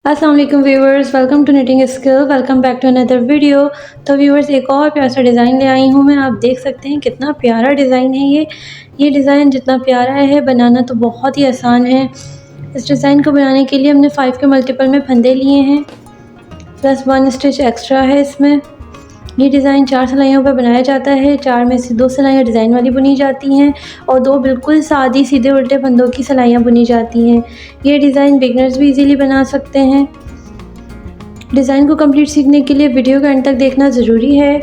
अस्सलाम वालेकुम viewers, welcome to knitting skill, welcome back to another video. तो viewers, एक और प्यारा सा डिज़ाइन ले आई हूँ मैं। आप देख सकते हैं कितना प्यारा डिज़ाइन है ये डिज़ाइन जितना प्यारा है बनाना तो बहुत ही आसान है। इस डिज़ाइन को बनाने के लिए हमने 5 के मल्टीपल में फंदे लिए हैं, प्लस 1 स्टिच एक्स्ट्रा है इसमें। ये डिज़ाइन 4 सिलाइयों पर बनाया जाता है। 4 में से 2 सिलाइयाँ डिज़ाइन वाली बुनी जाती हैं और 2 बिल्कुल सादी सीधे उल्टे फंदों की सिलाइयाँ बुनी जाती हैं। ये डिज़ाइन बिगनर्स भी इजीली बना सकते हैं। डिज़ाइन को कंप्लीट सीखने के लिए वीडियो को एंड तक देखना ज़रूरी है।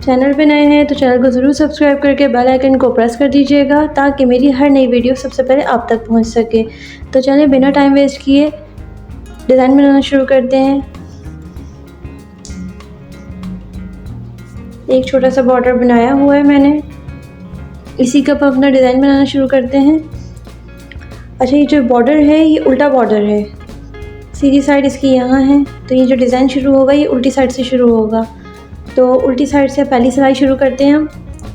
चैनल पे नए हैं तो चैनल को ज़रूर सब्सक्राइब करके बेल आइकन को प्रेस कर दीजिएगा ताकि मेरी हर नई वीडियो सबसे पहले आप तक पहुंच सके। तो चलिए बिना टाइम वेस्ट किए डिज़ाइन बनाना शुरू करते हैं। एक छोटा सा बॉर्डर बनाया हुआ है मैंने, इसी का अपना डिज़ाइन बनाना शुरू करते हैं। अच्छा, ये जो बॉर्डर है ये उल्टा बॉर्डर है, सीधी साइड इसकी यहाँ है, तो ये जो डिज़ाइन शुरू होगा ये उल्टी साइड से शुरू होगा। तो उल्टी साइड से पहली सिलाई शुरू करते हैं हम।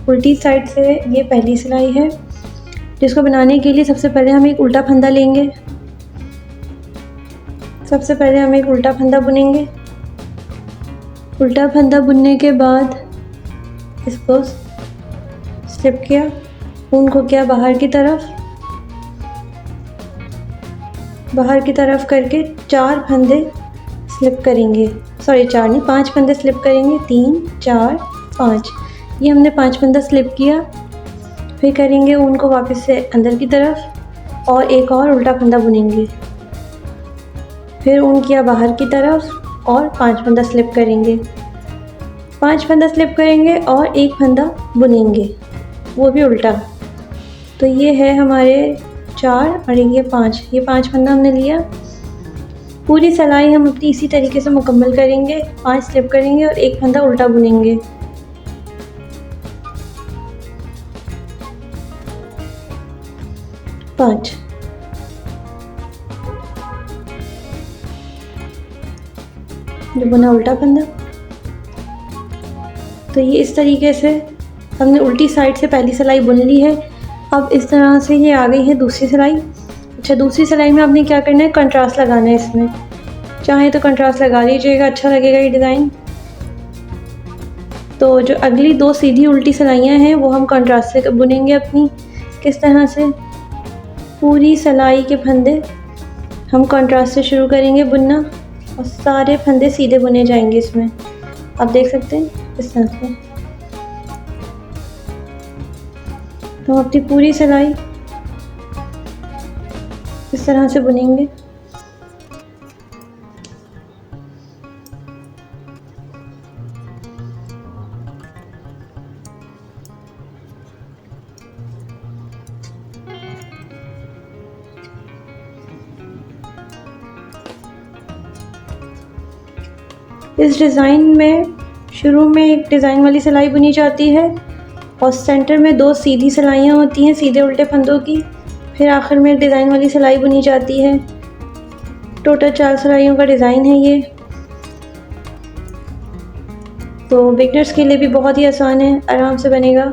उल्टी साइड से ये पहली सिलाई है, जिसको बनाने के लिए सबसे पहले हम एक उल्टा फंदा लेंगे। सबसे पहले हम एक उल्टा फंदा बुनेंगे। उल्टा फंदा बुनने के बाद इसको स्लिप किया, ऊन को किया बाहर की तरफ करके 4 फंदे स्लिप करेंगे। सॉरी 4 नहीं, 5 फंदे स्लिप करेंगे। 3 4 5, ये हमने 5 फंदा स्लिप किया। फिर करेंगे ऊन को वापस से अंदर की तरफ और एक और उल्टा फंदा बुनेंगे। फिर ऊन किया बाहर की तरफ और 5 फंदा स्लिप करेंगे। 5 फंदा स्लिप करेंगे और एक फंदा बुनेंगे, वो भी उल्टा। तो ये है हमारे 4 और ये 5, ये 5 फंदा हमने लिया। पूरी सिलाई हम अपनी इसी तरीके से मुकम्मल करेंगे। 5 स्लिप करेंगे और एक फंदा उल्टा बुनेंगे। पाँच, जो बुना उल्टा फंदा। तो ये इस तरीके से हमने उल्टी साइड से पहली सिलाई बुन ली है। अब इस तरह से ये आ गई है दूसरी सिलाई। अच्छा, दूसरी सिलाई में आपने क्या करना है, कंट्रास्ट लगाना है इसमें। चाहे तो कंट्रास्ट लगा लीजिएगा, अच्छा लगेगा ये डिज़ाइन। तो जो अगली 2 सीधी उल्टी सिलाइयाँ हैं वो हम कंट्रास्ट से बुनेंगे अपनी। किस तरह से, पूरी सिलाई के फंदे हम कंट्रास्ट से शुरू करेंगे बुनना और सारे फंदे सीधे बुने जाएंगे इसमें। आप देख सकते हैं इस तरह से। तो हम अपनी पूरी सिलाई इस तरह से बुनेंगे। इस डिज़ाइन में शुरू में एक डिज़ाइन वाली सिलाई बुनी जाती है और सेंटर में 2 सीधी सिलाइयाँ होती हैं सीधे उल्टे फंदों की। फिर आखिर में एक डिज़ाइन वाली सिलाई बुनी जाती है। टोटल 4 सिलाइयों का डिज़ाइन है ये। तो बिगनर्स के लिए भी बहुत ही आसान है, आराम से बनेगा।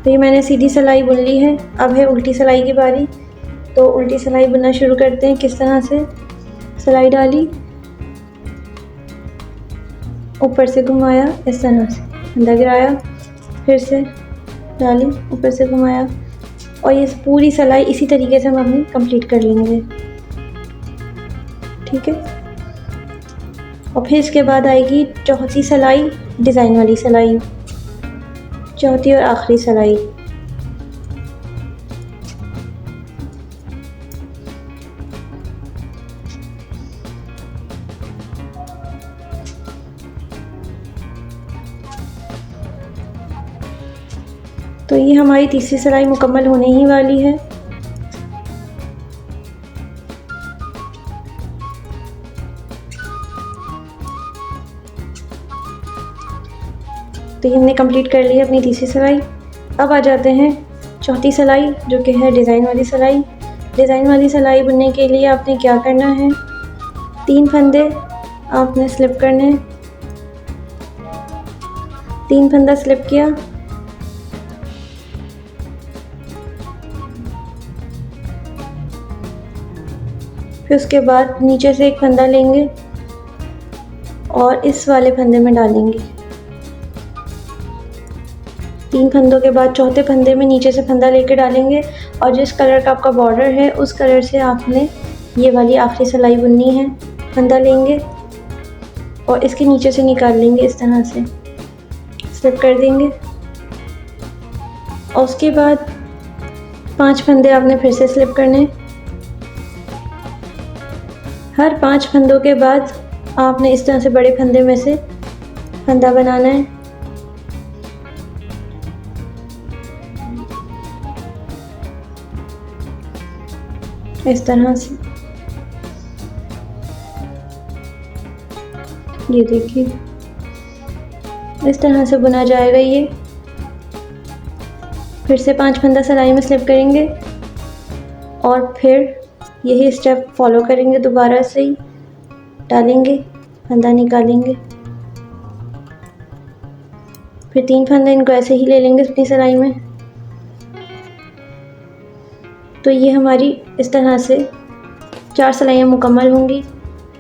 तो ये मैंने सीधी सिलाई बुन ली है। अब है उल्टी सिलाई की बारी। तो उल्टी सिलाई बुनना शुरू करते हैं। किस तरह से, सिलाई डाली, ऊपर से घुमाया इस तरह से, अंदर गिराया, फिर से डाली, ऊपर से घुमाया और ये पूरी सिलाई इसी तरीके से हम अपनी कंप्लीट कर लेंगे। ठीक है। और फिर इसके बाद आएगी चौथी सिलाई, डिज़ाइन वाली सिलाई, चौथी और आखिरी सिलाई। तो ये हमारी तीसरी सिलाई मुकम्मल होने ही वाली है। तो ये हमने कंप्लीट कर ली है अपनी तीसरी सिलाई। अब आ जाते हैं चौथी सिलाई, जो कि है डिज़ाइन वाली सिलाई। डिज़ाइन वाली सिलाई बुनने के लिए आपने क्या करना है, 3 फंदे आपने स्लिप करने। 3 फंदा स्लिप किया, फिर उसके बाद नीचे से एक फंदा लेंगे और इस वाले फंदे में डालेंगे। 3 फंदों के बाद चौथे फंदे में नीचे से फंदा लेके डालेंगे और जिस कलर का आपका बॉर्डर है उस कलर से आपने ये वाली आखिरी सिलाई बुननी है। फंदा लेंगे और इसके नीचे से निकाल लेंगे, इस तरह से स्लिप कर देंगे और उसके बाद 5 फंदे आपने फिर से स्लिप करने। हर 5 फंदों के बाद आपने इस तरह से बड़े फंदे में से फंदा बनाना है। इस तरह से ये देखिए, इस तरह से बुना जाएगा ये। फिर से 5 फंदा सिलाई में स्लिप करेंगे और फिर यही स्टेप फॉलो करेंगे। दोबारा से ही डालेंगे, फंदा निकालेंगे, फिर 3 फंदे इनको ऐसे ही ले लेंगे अपनी सिलाई में। तो ये हमारी इस तरह से 4 सिलाइयाँ मुकम्मल होंगी।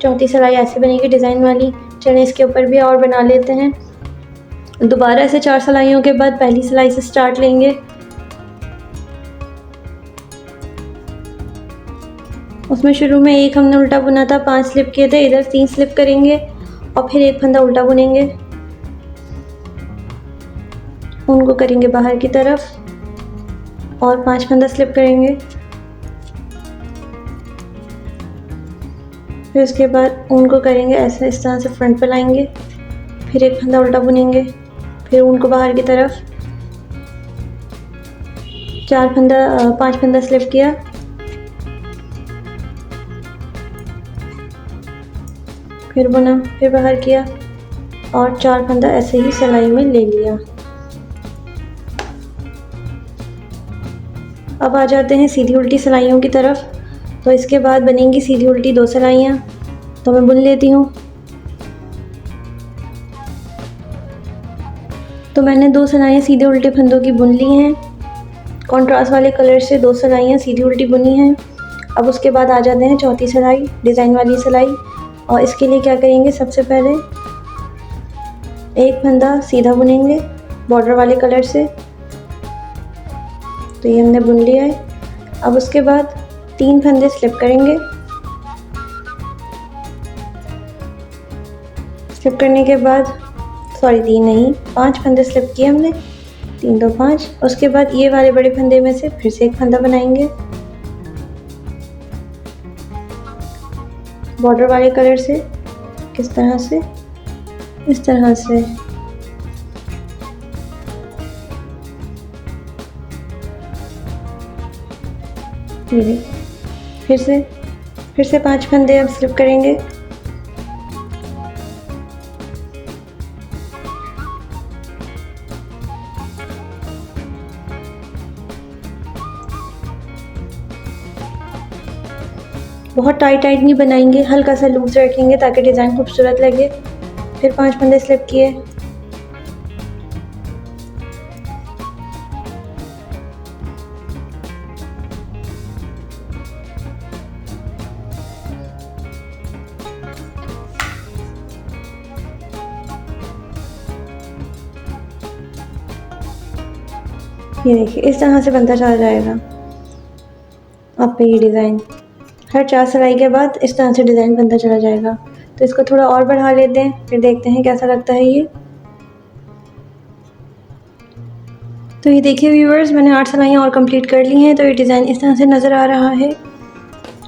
चौथी सिलाई ऐसे बनेगी डिज़ाइन वाली। चलिए इसके ऊपर भी और बना लेते हैं। दोबारा से 4 सिलाइयों के बाद पहली सिलाई से स्टार्ट लेंगे। उसमें शुरू में एक हमने उल्टा बुना था, 5 स्लिप किए थे, इधर 3 स्लिप करेंगे और फिर एक फंदा उल्टा बुनेंगे, उनको करेंगे बाहर की तरफ और 5 फंदा स्लिप करेंगे। फिर उसके बाद उनको करेंगे ऐसे, इस तरह से फ्रंट पे लाएंगे, फिर एक फंदा उल्टा बुनेंगे, फिर उनको बाहर की तरफ 5 फंदा स्लिप किया, फिर बुना, फिर बाहर किया और 4 फंदा ऐसे ही सिलाई में ले लिया। अब आ जाते हैं सीधी उल्टी सिलाइयों की तरफ। तो इसके बाद बनेंगी सीधी उल्टी 2 सिलाइयाँ। तो मैं बुन लेती हूँ। तो मैंने 2 सिलाइयाँ सीधे उल्टे फंदों की बुन ली हैं। कॉन्ट्रास्ट वाले कलर से 2 सिलाइयाँ सीधी उल्टी बुनी हैं। अब उसके बाद आ जाते हैं चौथी सिलाई, डिज़ाइन वाली सिलाई। और इसके लिए क्या करेंगे, सबसे पहले एक फंदा सीधा बुनेंगे बॉर्डर वाले कलर से। तो ये हमने बुन लिया है। अब उसके बाद 3 फंदे स्लिप करेंगे। स्लिप करने के बाद 3 नहीं, 5 फंदे स्लिप किए हमने, 3 2 5। उसके बाद ये वाले बड़े फंदे में से फिर से एक फंदा बनाएंगे बॉर्डर वाले कलर से, किस तरह से, इस तरह से। ये फिर से 5 फंदे अब स्लिप करेंगे। बहुत टाइट नहीं बनाएंगे, हल्का सा लूज रखेंगे ताकि डिज़ाइन खूबसूरत लगे। फिर 5 फंदे स्लिप किए, ये देखिए इस तरह से बनता चला जाएगा आपका ये डिज़ाइन। हर 4 सिलाई के बाद इस तरह से डिज़ाइन बनता चला जाएगा। तो इसको थोड़ा और बढ़ा लेते हैं, फिर देखते हैं कैसा लगता है ये। तो ये देखिए व्यूअर्स, मैंने 8 सिलाइयाँ और कंप्लीट कर ली हैं। तो ये डिज़ाइन इस तरह से नज़र आ रहा है।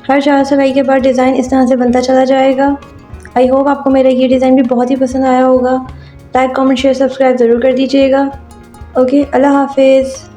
हर 4 सिलाई के बाद डिज़ाइन इस तरह से बनता चला जाएगा। आई होप आपको मेरा ये डिज़ाइन भी बहुत ही पसंद आया होगा। लाइक, कमेंट, शेयर, सब्सक्राइब ज़रूर कर दीजिएगा। ओके, अल्लाह हाफिज़।